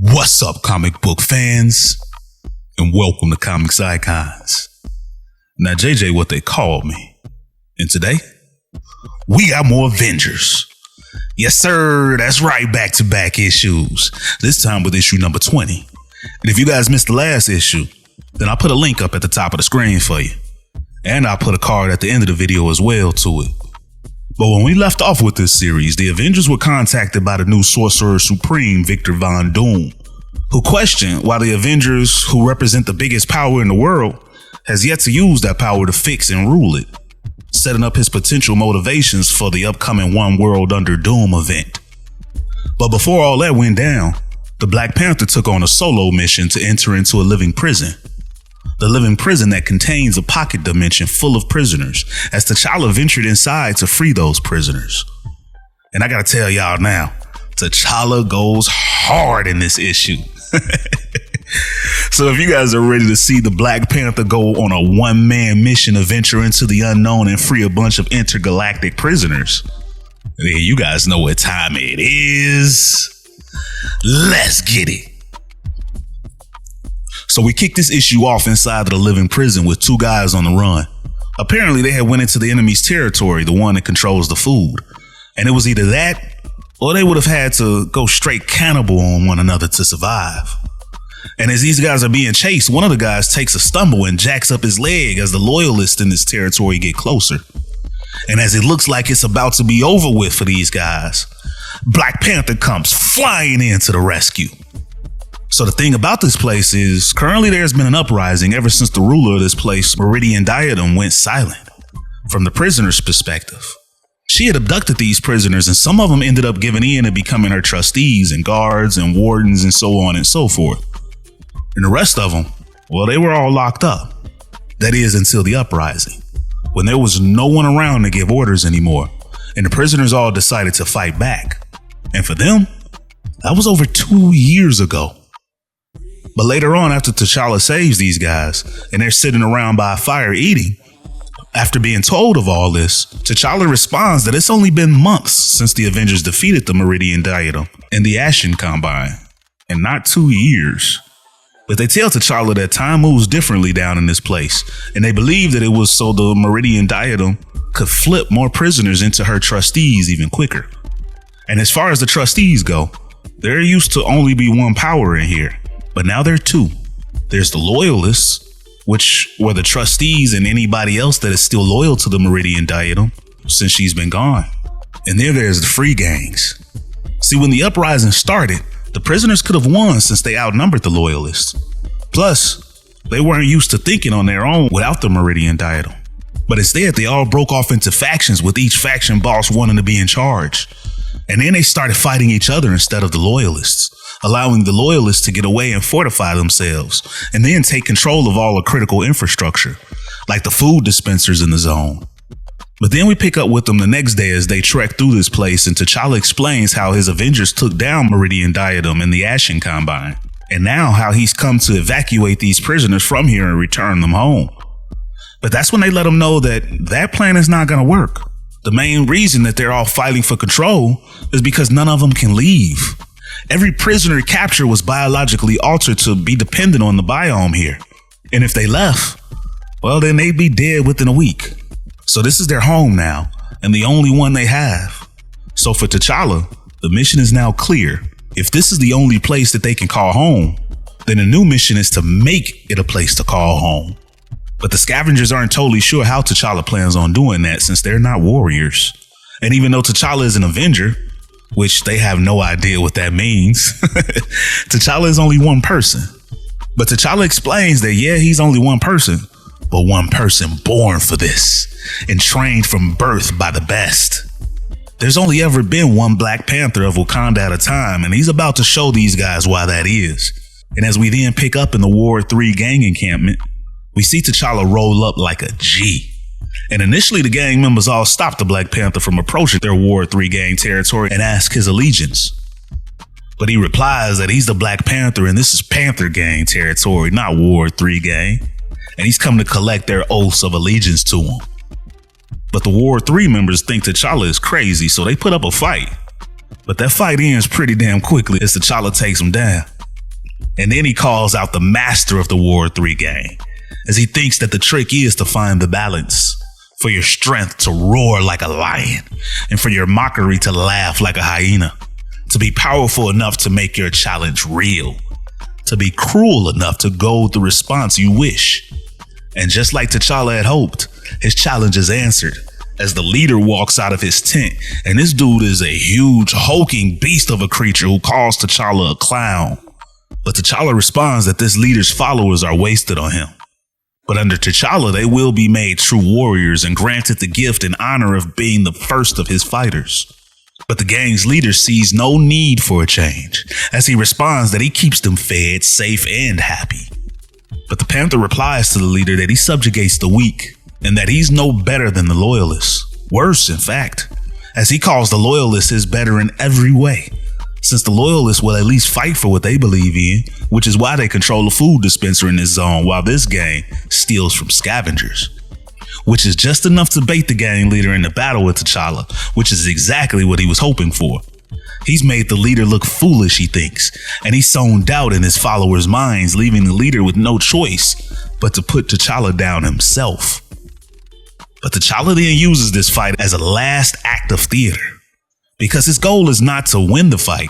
What's up, comic book fans? And welcome to Comics Icons. Now, JJ, what they called me. And today, we got more Avengers. Yes, sir. That's right. Back-to-back issues. This time with issue number 20. And if you guys missed the last issue, then I'll put a link up at the top of the screen for you. And I'll put a card at the end of the video as well to it. But when we left off with this series, the Avengers were contacted by the new Sorcerer Supreme, Victor Von Doom, who questioned why the Avengers, who represent the biggest power in the world, has yet to use that power to fix and rule it, setting up his potential motivations for the upcoming One World Under Doom event. But before all that went down, the Black Panther took on a solo mission to enter into a living prison. The living prison that contains a pocket dimension full of prisoners, as T'Challa ventured inside to free those prisoners. And I gotta tell y'all now, T'Challa goes hard in this issue. So if you guys are ready to see the Black Panther go on a one-man mission to venture into the unknown and free a bunch of intergalactic prisoners, then you guys know what time it is. Let's get it. So we kicked this issue off inside of the living prison with two guys on the run. Apparently they had went into the enemy's territory, the one that controls the food. And it was either that or they would have had to go straight cannibal on one another to survive. And as these guys are being chased, one of the guys takes a stumble and jacks up his leg as the loyalists in this territory get closer. And as it looks like it's about to be over with for these guys, Black Panther comes flying in to the rescue. So the thing about this place is, currently there's been an uprising ever since the ruler of this place, Meridian Diadem, went silent. From the prisoner's perspective, she had abducted these prisoners and some of them ended up giving in and becoming her trustees and guards and wardens and so on and so forth. And the rest of them, well, they were all locked up. That is, until the uprising, when there was no one around to give orders anymore, and the prisoners all decided to fight back. And for them, that was over 2 years ago. But later on, after T'Challa saves these guys, and they're sitting around by a fire eating, after being told of all this, T'Challa responds that it's only been months since the Avengers defeated the Meridian Diadem and the Ashen Combine, and not 2 years. But they tell T'Challa that time moves differently down in this place, and they believe that it was so the Meridian Diadem could flip more prisoners into her trustees even quicker. And as far as the trustees go, there used to only be one power in here, but now there are two. There's the loyalists, which were the trustees and anybody else that is still loyal to the Meridian Diadem since she's been gone. And then there's the free gangs. See, when the uprising started, the prisoners could have won since they outnumbered the loyalists. Plus, they weren't used to thinking on their own without the Meridian Diadem. But instead, they all broke off into factions with each faction boss wanting to be in charge. And then they started fighting each other instead of the loyalists, allowing the loyalists to get away and fortify themselves, and then take control of all the critical infrastructure, like the food dispensers in the zone. But then we pick up with them the next day as they trek through this place, and T'Challa explains how his Avengers took down Meridian Diadem and the Ashen Combine, and now how he's come to evacuate these prisoners from here and return them home. But that's when they let him know that that plan is not going to work. The main reason that they're all fighting for control is because none of them can leave. Every prisoner captured was biologically altered to be dependent on the biome here. And if they left, well, then they'd be dead within a week. So this is their home now, and the only one they have. So for T'Challa, the mission is now clear. If this is the only place that they can call home, then the new mission is to make it a place to call home. But the scavengers aren't totally sure how T'Challa plans on doing that since they're not warriors. And even though T'Challa is an Avenger, which they have no idea what that means, T'Challa is only one person. But T'Challa explains that, yeah, he's only one person, but one person born for this and trained from birth by the best. There's only ever been one Black Panther of Wakanda at a time, and he's about to show these guys why that is. And as we then pick up in the Ward 3 gang encampment, we see T'Challa roll up like a G. And initially the gang members all stop the Black Panther from approaching their Ward 3 gang territory and ask his allegiance. But he replies that he's the Black Panther and this is Panther gang territory, not Ward 3 gang. And he's come to collect their oaths of allegiance to him. But the Ward 3 members think T'Challa is crazy, so they put up a fight. But that fight ends pretty damn quickly as T'Challa takes him down. And then he calls out the master of the War 3 gang, as he thinks that the trick is to find the balance, for your strength to roar like a lion, and for your mockery to laugh like a hyena, to be powerful enough to make your challenge real, to be cruel enough to goad the response you wish. And just like T'Challa had hoped, his challenge is answered as the leader walks out of his tent, and this dude is a huge, hulking beast of a creature who calls T'Challa a clown. But T'Challa responds that this leader's followers are wasted on him. But under T'Challa, they will be made true warriors and granted the gift and honor of being the first of his fighters. But the gang's leader sees no need for a change, as he responds that he keeps them fed, safe, and happy. But the Panther replies to the leader that he subjugates the weak, and that he's no better than the loyalists. Worse, in fact, as he calls the loyalists his better in every way, since the loyalists will at least fight for what they believe in, which is why they control the food dispenser in this zone while this gang steals from scavengers. Which is just enough to bait the gang leader into battle with T'Challa, which is exactly what he was hoping for. He's made the leader look foolish, he thinks, and he's sown doubt in his followers' minds, leaving the leader with no choice but to put T'Challa down himself. But T'Challa then uses this fight as a last act of theater, because his goal is not to win the fight,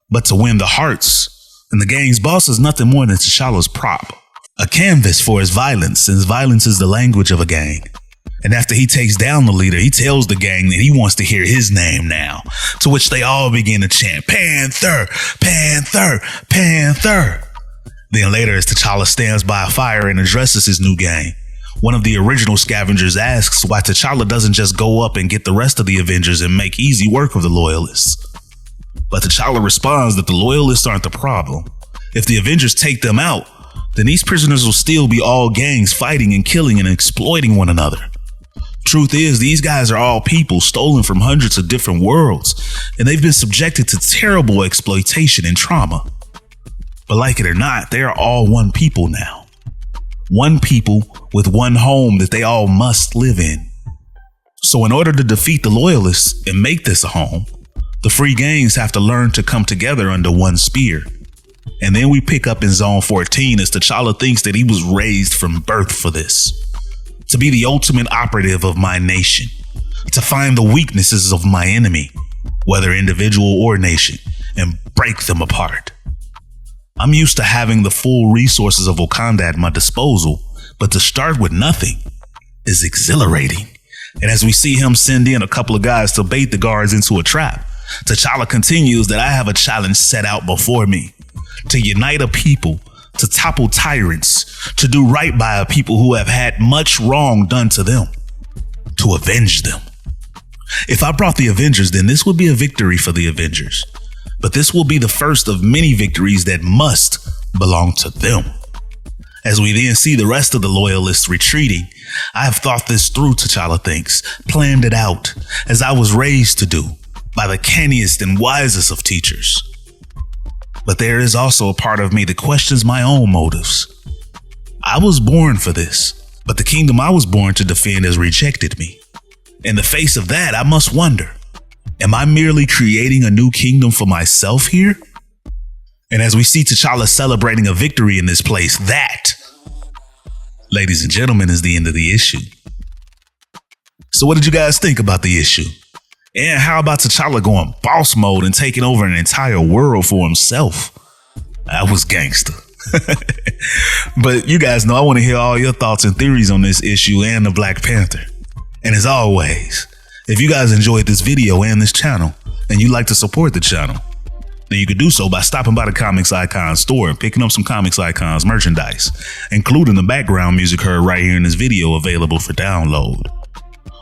but to win the hearts. And the gang's boss is nothing more than T'Challa's prop, a canvas for his violence, since violence is the language of a gang. And after he takes down the leader, he tells the gang that he wants to hear his name now, to which they all begin to chant, "Panther, Panther, Panther." Then later, as T'Challa stands by a fire and addresses his new gang, one of the original scavengers asks why T'Challa doesn't just go up and get the rest of the Avengers and make easy work of the loyalists. But T'Challa responds that the loyalists aren't the problem. If the Avengers take them out, then these prisoners will still be all gangs fighting and killing and exploiting one another. Truth is, these guys are all people stolen from hundreds of different worlds, and they've been subjected to terrible exploitation and trauma. But like it or not, they are all one people now. One people with one home that they all must live in. So in order to defeat the loyalists and make this a home, the free gangs have to learn to come together under one spear. And then we pick up in Zone 14 as T'Challa thinks that he was raised from birth for this. To be the ultimate operative of my nation. To find the weaknesses of my enemy, whether individual or nation, and break them apart. I'm used to having the full resources of Wakanda at my disposal, but to start with nothing is exhilarating. And as we see him send in a couple of guys to bait the guards into a trap, T'Challa continues that I have a challenge set out before me. To unite a people, to topple tyrants, to do right by a people who have had much wrong done to them, to avenge them. If I brought the Avengers, then this would be a victory for the Avengers. But this will be the first of many victories that must belong to them. As we then see the rest of the loyalists retreating, I have thought this through, T'Challa thinks, planned it out, as I was raised to do, by the canniest and wisest of teachers. But there is also a part of me that questions my own motives. I was born for this, but the kingdom I was born to defend has rejected me. In the face of that, I must wonder, am I merely creating a new kingdom for myself here? And as we see T'Challa celebrating a victory in this place, that, ladies and gentlemen, is the end of the issue. So what did you guys think about the issue? And how about T'Challa going boss mode and taking over an entire world for himself? That was gangster. But you guys know I want to hear all your thoughts and theories on this issue and the Black Panther. And as always, if you guys enjoyed this video and this channel, and you'd like to support the channel, then you could do so by stopping by the Comics Icon store and picking up some Comics Icons merchandise, including the background music heard right here in this video available for download.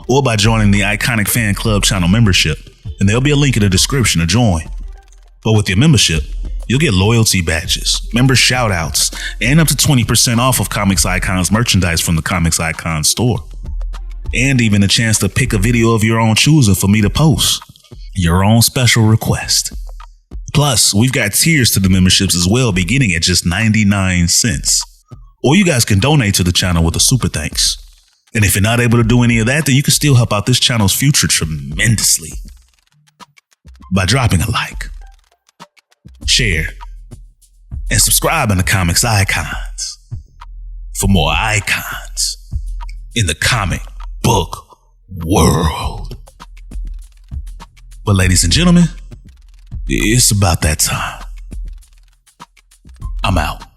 Or by joining the Iconic Fan Club channel membership, and there'll be a link in the description to join. But with your membership, you'll get loyalty badges, member shoutouts, and up to 20% off of Comics Icons merchandise from the Comics Icon store. And even a chance to pick a video of your own choosing for me to post. Your own special request. Plus, we've got tiers to the memberships as well, beginning at just 99 cents. Or you guys can donate to the channel with a super thanks. And if you're not able to do any of that, then you can still help out this channel's future tremendously by dropping a like, share, and subscribe in the Comics Icons for more icons in the comic book world. But ladies and gentlemen, it's about that time. I'm out.